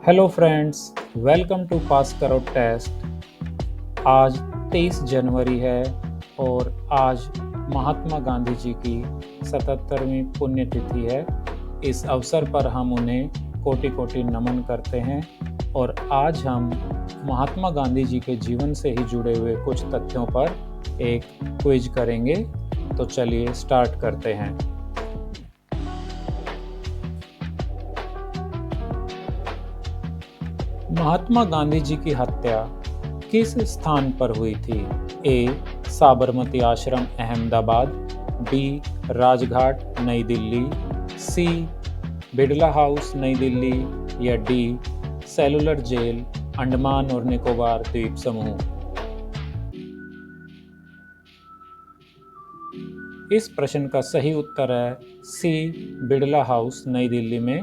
Hello friends, welcome to पास करो test. आज 23 जनवरी है और आज महात्मा गांधी जी की 77वीं पुण्यतिथि है। इस अवसर पर हम उन्हें कोटि कोटि नमन करते हैं और आज हम महात्मा गांधी जी के जीवन से ही जुड़े हुए कुछ तथ्यों पर एक क्विज करेंगे। तो चलिए स्टार्ट करते हैं। महात्मा गांधी जी की हत्या किस स्थान पर हुई थी? ए. साबरमती आश्रम अहमदाबाद, बी. राजघाट नई दिल्ली, सी. बिड़ला हाउस नई दिल्ली या डी. सेलुलर जेल अंडमान और निकोबार द्वीप समूह। इस प्रश्न का सही उत्तर है सी. बिड़ला हाउस नई दिल्ली में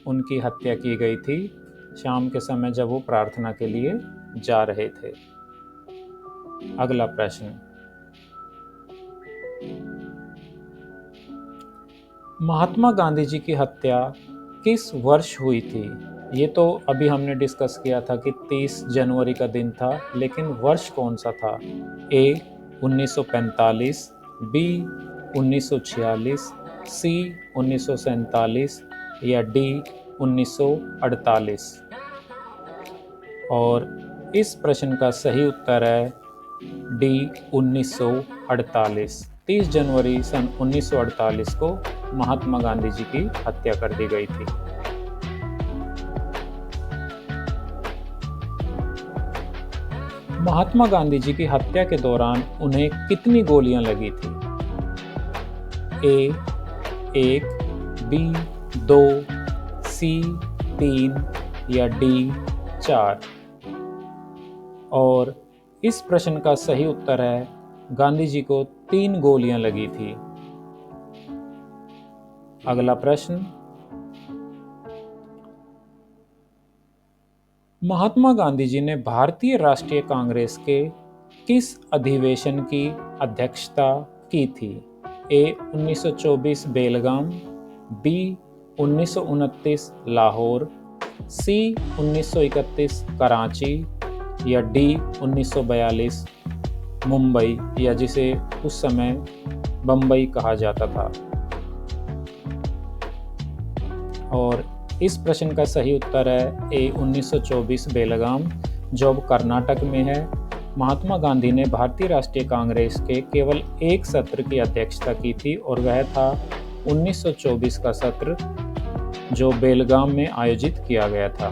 उनकी हत्या की गई थी शाम के समय जब वो प्रार्थना के लिए जा रहे थे। अगला प्रश्न, महात्मा गांधी जी की हत्या किस वर्ष हुई थी? ये तो अभी हमने डिस्कस किया था कि 30 जनवरी का दिन था, लेकिन वर्ष कौन सा था? ए. 1945, बी. 1946, सी. 1947 या डी. 1948। और इस प्रश्न का सही उत्तर है डी. 1948। 30 जनवरी सन 1948 को महात्मा गांधी जी की हत्या कर दी गई थी। महात्मा गांधी जी की हत्या के दौरान उन्हें कितनी गोलियां लगी थी? ए. 1, बी. 2, सी. 3 या डी. 4। और इस प्रश्न का सही उत्तर है गांधी जी को 3 गोलियां लगी थी। अगला प्रश्न, महात्मा गांधी जी ने भारतीय राष्ट्रीय कांग्रेस के किस अधिवेशन की अध्यक्षता की थी? ए. 1924 बेलगाम, बी. 1929 लाहौर, सी. 1931 कराची या डी. 1942 मुंबई, या जिसे उस समय बम्बई कहा जाता था। और इस प्रश्न का सही उत्तर है ए. 1924 बेलगाम, जो अब कर्नाटक में है। महात्मा गांधी ने भारतीय राष्ट्रीय कांग्रेस के केवल एक सत्र की अध्यक्षता की थी और वह था 1924 का सत्र, जो बेलगाम में आयोजित किया गया था।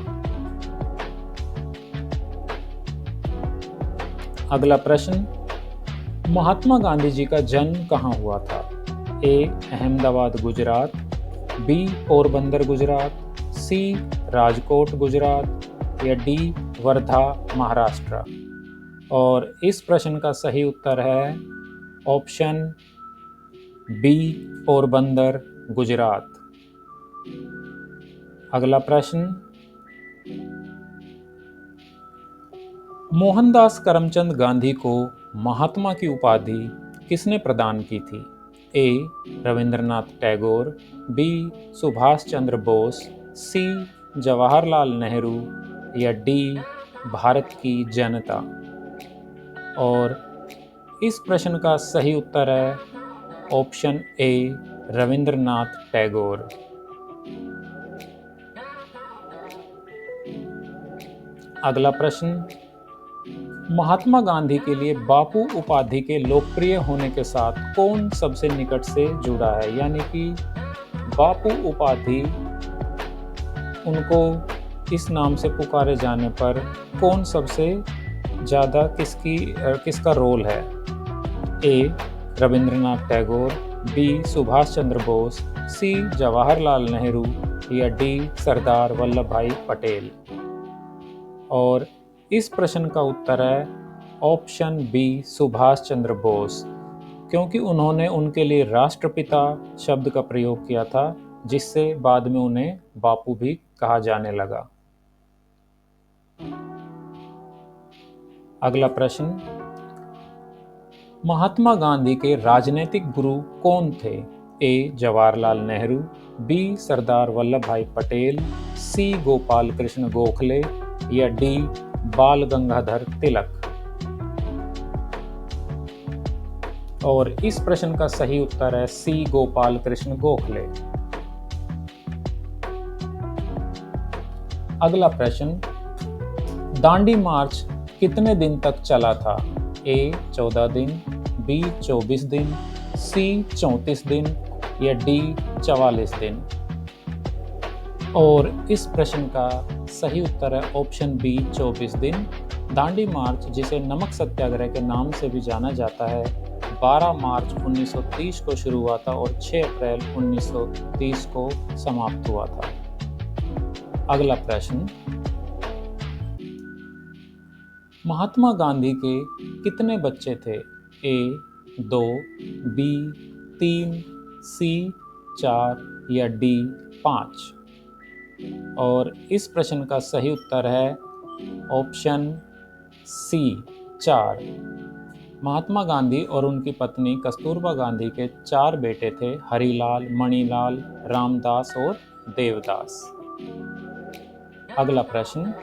अगला प्रश्न, महात्मा गांधी जी का जन्म कहाँ हुआ था? ए. अहमदाबाद गुजरात, बी. पोरबंदर गुजरात, सी. राजकोट गुजरात या डी. वर्धा महाराष्ट्र। और इस प्रश्न का सही उत्तर है ऑप्शन बी. पोरबंदर गुजरात। अगला प्रश्न, मोहनदास करमचंद गांधी को महात्मा की उपाधि किसने प्रदान की थी? ए. रविंद्रनाथ टैगोर, बी. सुभाष चंद्र बोस, सी. जवाहरलाल नेहरू या डी. भारत की जनता। और इस प्रश्न का सही उत्तर है ऑप्शन ए. रविंद्रनाथ टैगोर। अगला प्रश्न, महात्मा गांधी के लिए बापू उपाधि के लोकप्रिय होने के साथ कौन सबसे निकट से जुड़ा है? यानी कि बापू उपाधि उनको इस नाम से पुकारे जाने पर कौन सबसे ज़्यादा किसका रोल है? ए. रविंद्रनाथ टैगोर, बी. सुभाष चंद्र बोस, सी. जवाहरलाल नेहरू या डी. सरदार वल्लभ भाई पटेल। और इस प्रश्न का उत्तर है ऑप्शन बी. सुभाष चंद्र बोस, क्योंकि उन्होंने उनके लिए राष्ट्रपिता शब्द का प्रयोग किया था, जिससे बाद में उन्हें बापू भी कहा जाने लगा। अगला प्रश्न, महात्मा गांधी के राजनीतिक गुरु कौन थे? ए जवाहरलाल नेहरू, बी सरदार वल्लभ भाई पटेल, सी गोपाल कृष्ण गोखले या डी बाल गंगाधर तिलक। और इस प्रश्न का सही उत्तर है सी गोपाल कृष्ण गोखले। अगला प्रश्न, दांडी मार्च कितने दिन तक चला था? ए 14 दिन, बी 24 दिन, सी 34 दिन या डी 44 दिन। और इस प्रश्न का सही उत्तर है ऑप्शन बी 24 दिन। दांडी मार्च, जिसे नमक सत्याग्रह के नाम से भी जाना जाता है, 12 मार्च 1930 को शुरू हुआ था और 6 अप्रैल 1930 को समाप्त हुआ था। अगला प्रश्न, महात्मा गांधी के कितने बच्चे थे? ए 2, बी 3, सी 4 या डी 5। और इस प्रश्न का सही उत्तर है ऑप्शन सी 4। महात्मा गांधी और उनकी पत्नी कस्तूरबा गांधी के 4 बेटे थे, हरिलाल, मणिलाल, रामदास और देवदास। अगला प्रश्न,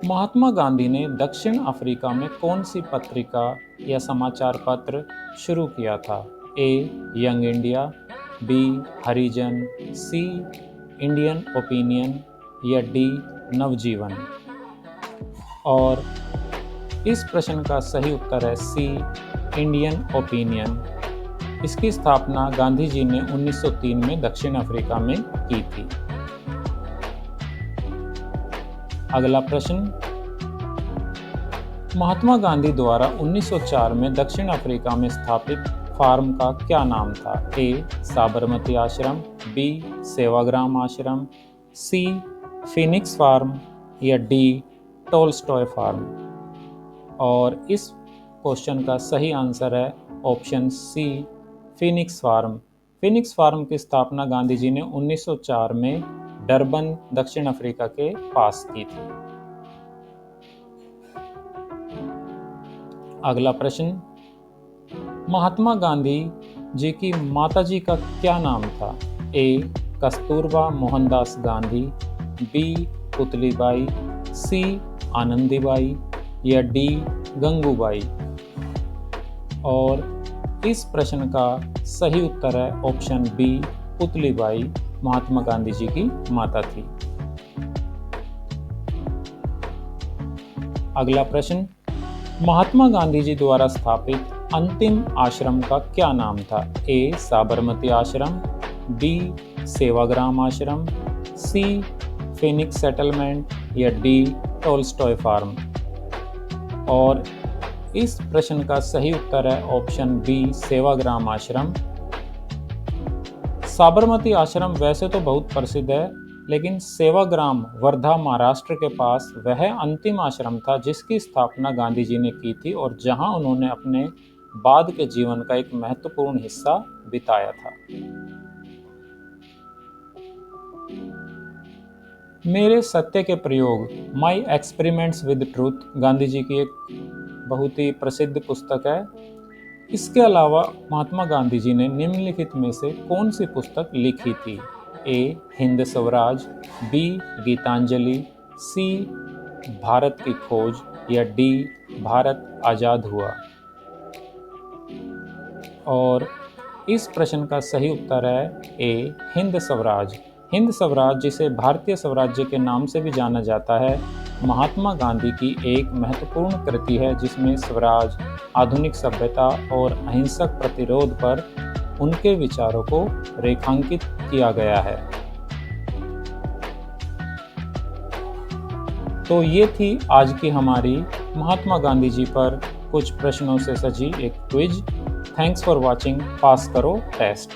महात्मा गांधी ने दक्षिण अफ्रीका में कौन सी पत्रिका या समाचार पत्र शुरू किया था? A young India, B Harijan, C Indian opinion या डी नवजीवन। और इस प्रश्न का सही उत्तर है सी इंडियन ओपिनियन। इसकी स्थापना गांधी जी ने 1903 में दक्षिण अफ्रीका में की थी। अगला प्रश्न, महात्मा गांधी द्वारा 1904 में दक्षिण अफ्रीका में स्थापित फार्म का क्या नाम था? ए साबरमती आश्रम, B Sevagram Ashram, C Phoenix farm या डी टोल्स्टॉय फार्म। और इस क्वेश्चन का सही आंसर है option C Phoenix farm. Phoenix farm की स्थापना गांधी जी ने 1904 में डरबन, दक्षिण अफ्रीका के पास की थी। अगला प्रश्न, महात्मा गांधी जी की माताजी का क्या नाम था? ए कस्तूरबा मोहनदास गांधी, बी पुतलीबाई, सी आनंदीबाई या डी गंगूबाई। और इस प्रश्न का सही उत्तर है ऑप्शन बी पुतलीबाई महात्मा गांधी जी की माता थी। अगला प्रश्न, महात्मा गांधी जी द्वारा स्थापित अंतिम आश्रम का क्या नाम था? ए साबरमती आश्रम, B Sevagram Ashram, C Phoenix settlement या डी टोल्स्टॉय फार्म। और इस प्रश्न का सही उत्तर है ऑप्शन बी सेवाग्राम आश्रम। साबरमती आश्रम वैसे तो बहुत प्रसिद्ध है, लेकिन सेवाग्राम वर्धा महाराष्ट्र के पास वह अंतिम आश्रम था जिसकी स्थापना गांधी जी ने की थी और जहां उन्होंने अपने बाद के जीवन का एक महत्वपूर्ण हिस्सा बिताया था। मेरे सत्य के प्रयोग, my experiments with truth, Gandhi ji की एक बहुत ही प्रसिद्ध पुस्तक है। इसके अलावा महात्मा गांधी जी ने निम्नलिखित में से कौन सी पुस्तक लिखी थी? ए हिंद स्वराज, बी गीतांजलि, सी भारत की खोज या डी भारत आजाद हुआ। और इस प्रश्न का सही उत्तर है ए हिंद स्वराज। हिंद स्वराज, जिसे भारतीय स्वराज्य के नाम से भी जाना जाता है, महात्मा गांधी की एक महत्वपूर्ण कृति है जिसमें स्वराज, आधुनिक सभ्यता और अहिंसक प्रतिरोध पर उनके विचारों को रेखांकित किया गया है। तो ये थी आज की हमारी महात्मा गांधी जी पर कुछ प्रश्नों से सजी एक quiz. Thanks for watching. Pass करो टेस्ट।